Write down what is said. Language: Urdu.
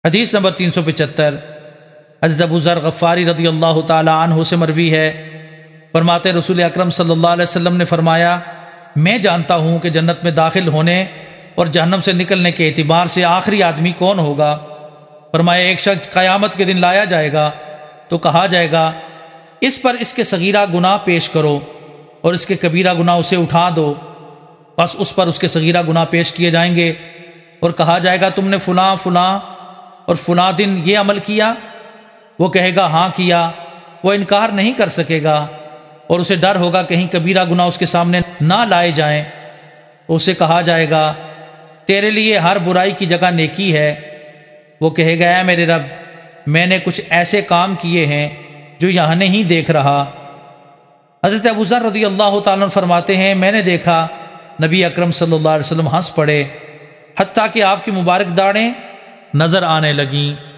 حدیث نمبر 375 حضرت ابو ذر غفاری رضی اللہ تعالی عنہ سے مروی ہے، فرماتے رسول اکرم صلی اللہ علیہ وسلم نے فرمایا، میں جانتا ہوں کہ جنت میں داخل ہونے اور جہنم سے نکلنے کے اعتبار سے آخری آدمی کون ہوگا؟ فرمایا، ایک شخص قیامت کے دن لایا جائے گا تو کہا جائے گا، اس پر اس کے صغیرہ گناہ پیش کرو اور اس کے کبیرہ گناہ اسے اٹھا دو۔ بس اس پر اس کے صغیرہ گناہ پیش کیے جائیں گے اور کہا جائے گا، تم نے فلاں فلاں اور فلاں دن یہ عمل کیا؟ وہ کہے گا، ہاں کیا۔ وہ انکار نہیں کر سکے گا اور اسے ڈر ہوگا کہیں کبیرہ گناہ اس کے سامنے نہ لائے جائیں۔ اسے کہا جائے گا، تیرے لیے ہر برائی کی جگہ نیکی ہے۔ وہ کہے گا، اے میرے رب، میں نے کچھ ایسے کام کیے ہیں جو یہاں نہیں دیکھ رہا۔ حضرت ابو ذر رضی اللہ تعالیٰ عنہ فرماتے ہیں، میں نے دیکھا نبی اکرم صلی اللہ علیہ وسلم ہنس پڑے، حتیٰ کہ آپ کی مبارک داڑھیں نظر آنے لگیں۔